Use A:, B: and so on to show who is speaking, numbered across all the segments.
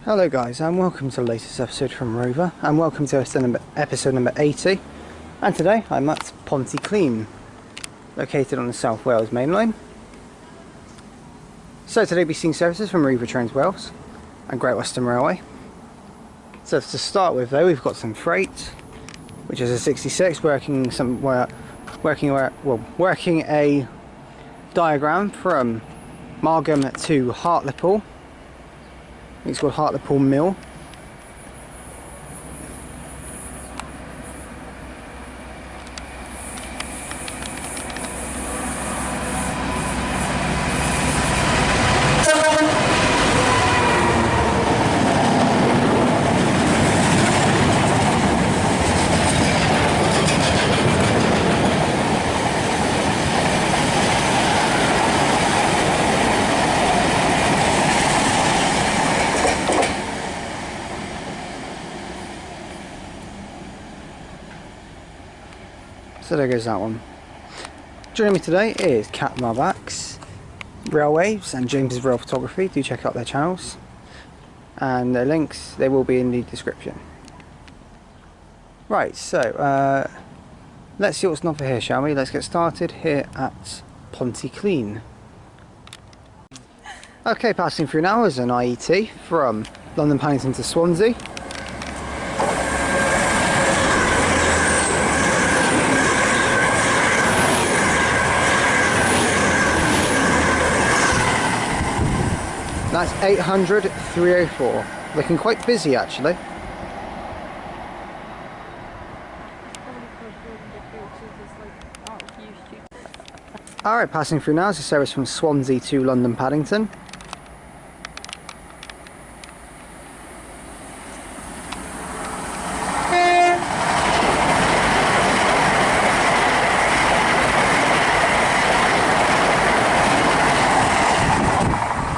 A: Hello guys, and welcome to the latest episode from Rover, and welcome to episode number 80. And today I'm at Pontyclun, located on the South Wales main line. So today we'll be seeing services from Arriva Trains Wales and Great Western Railway. So to start with though, we've got some freight, which is a 66 working a diagram from Margam to Hartlepool. It's called Hartlepool Mill. So there goes that one. Joining me today is Cat Marbax, Railways and James's Rail Photography. Do check out their channels. And the links, they will be in the description. Right, so let's see what's not for here, shall we? Let's get started here at Pontyclun. Okay, passing through now is an IET from London Paddington to Swansea. That's 800 304. Looking quite busy actually. Alright, passing through now is a service from Swansea to London Paddington.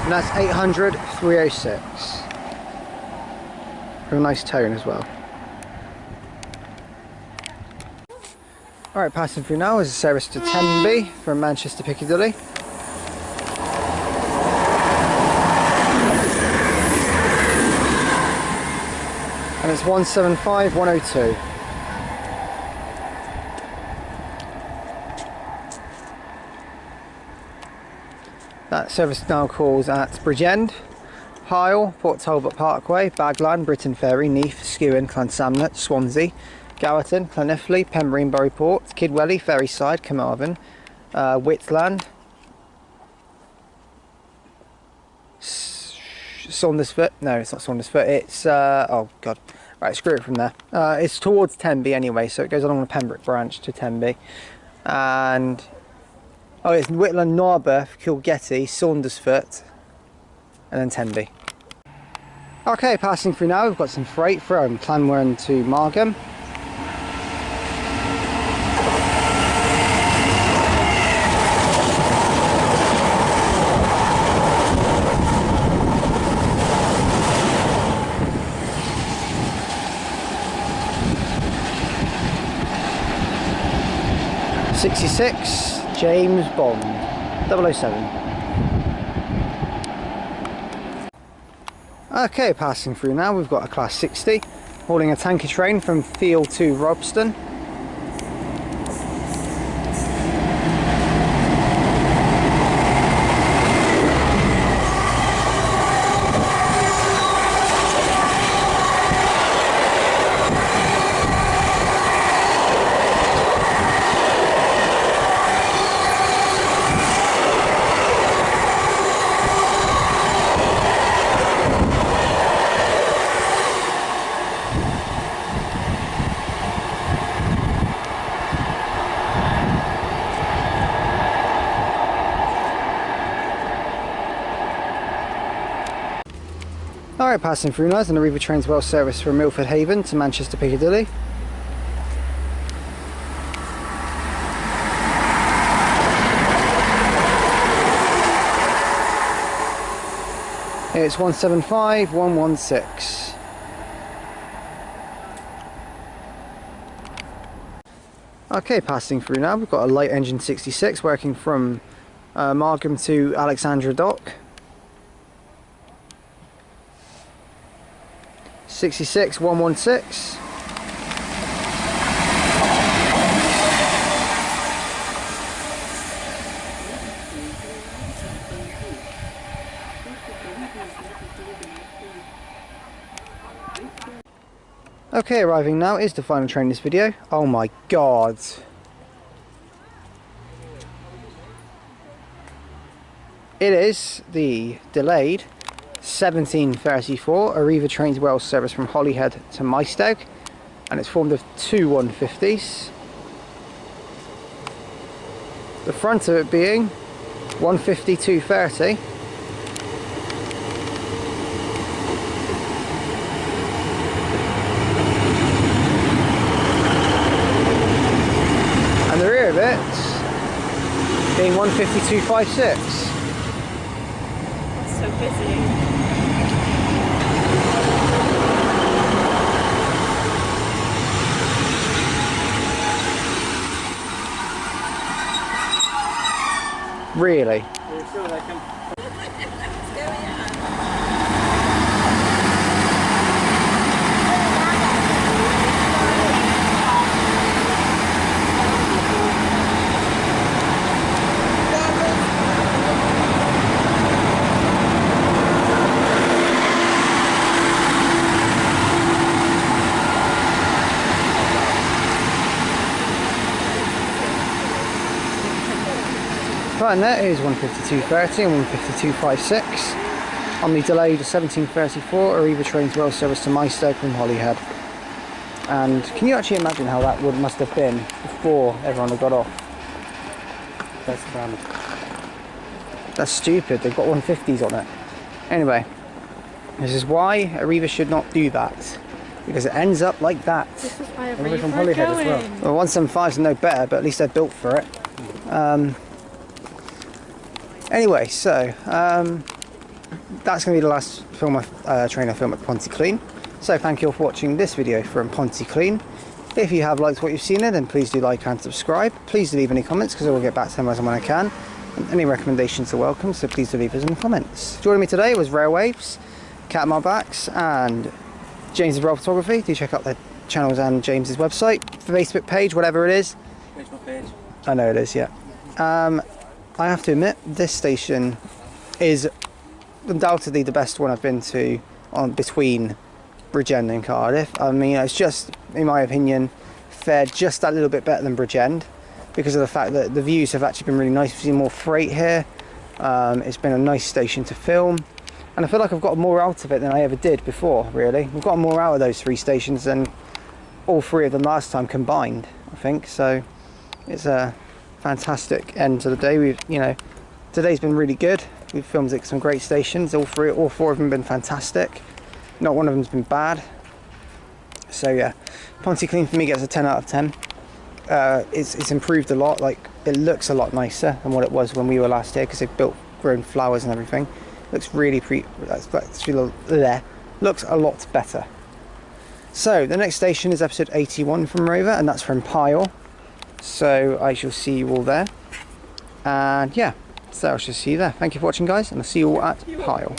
A: And that's 800 306. Real nice tone as well. Alright, passing through now is a service to Tenby from Manchester Piccadilly. And it's 175102. That service now calls at Bridgend, Pyle, Port Talbot Parkway, Baglan, Britton Ferry, Neath, Skewen, Clansamlet, Swansea, Gowerton, Llanelli, Pembrey and Buryport, Kidwelly, Ferryside, Carmarthen, Whitland, Saundersfoot, no it's not Saundersfoot, it's, oh god, right, screw it from there. It's towards Tenby anyway, so it goes along the Pembroke branch to Tenby. And oh, it's Whitland, Narberth, Kilgetty, Saundersfoot, and then Tenby. Okay, passing through now, we've got some freight from Llanwern to Margam. '66. James Bond, 007. Okay, passing through now, we've got a Class 60, hauling a tanker train from Field to Robston. Alright, passing through now is an Arriva Trains Wales service from Milford Haven to Manchester Piccadilly. It's 175116. Okay, passing through now, we've got a light engine 66 working from Margam to Alexandra Dock. 66116. Okay, arriving now is the final train in this video. Oh my god. It is the delayed 1734 Arriva Trains Wales service from Holyhead to Maesteg, and it's formed of two 150s. The front of it being 150-230. And the rear of it being 150-256.
B: So busy.
A: Really?
C: You're sure they can...
A: Right, and that is 152.30 and 152.56 on the delayed 1734 Arriva Trains Wales service to Maesteg from Holyhead. And can you actually imagine how that must have been before everyone had got off? That's stupid, they've got 150s on it. Anyway, this is why Arriva should not do that, because it ends up like that.
B: This is why
C: Arriva from Holyhead as well.
A: Well, 175s are no better, but at least they're built for it. Anyway, so that's going to be the last train I film at Pontyclun. So thank you all for watching this video from Pontyclun. If you have liked what you've seen, then please do like and subscribe. Please do leave any comments, because I will get back to them as and when I can. And any recommendations are welcome, so please do leave us in the comments. Joining me today was Railwaves, Cat My Backs, and James's Roll Photography. Do check out their channels and James's website, Facebook page, whatever it is.
C: Facebook page.
A: I know it is, yeah. I have to admit, this station is undoubtedly the best one I've been to between Bridgend and Cardiff. I mean, it's just, in my opinion, fared just that little bit better than Bridgend, because of the fact that the views have actually been really nice. We've seen more freight here. It's been a nice station to film, and I feel like I've got more out of it than I ever did before, really. We've got more out of those three stations than all three of them last time combined, I think. So it's a fantastic end to the day. Today's been really good. We've filmed at some great stations. All four of them have been fantastic. Not one of them's been bad. So yeah, Pontyclun for me gets a 10 out of 10. It's improved a lot. Like, it looks a lot nicer than what it was when we were last here, because they've grown flowers and everything. Looks really looks a lot better. So the next station is episode 81 from Rover, and that's from Pyle. So I shall see you all there, and yeah, so I shall see you there. Thank you for watching, guys, and I'll see you all at Pyle.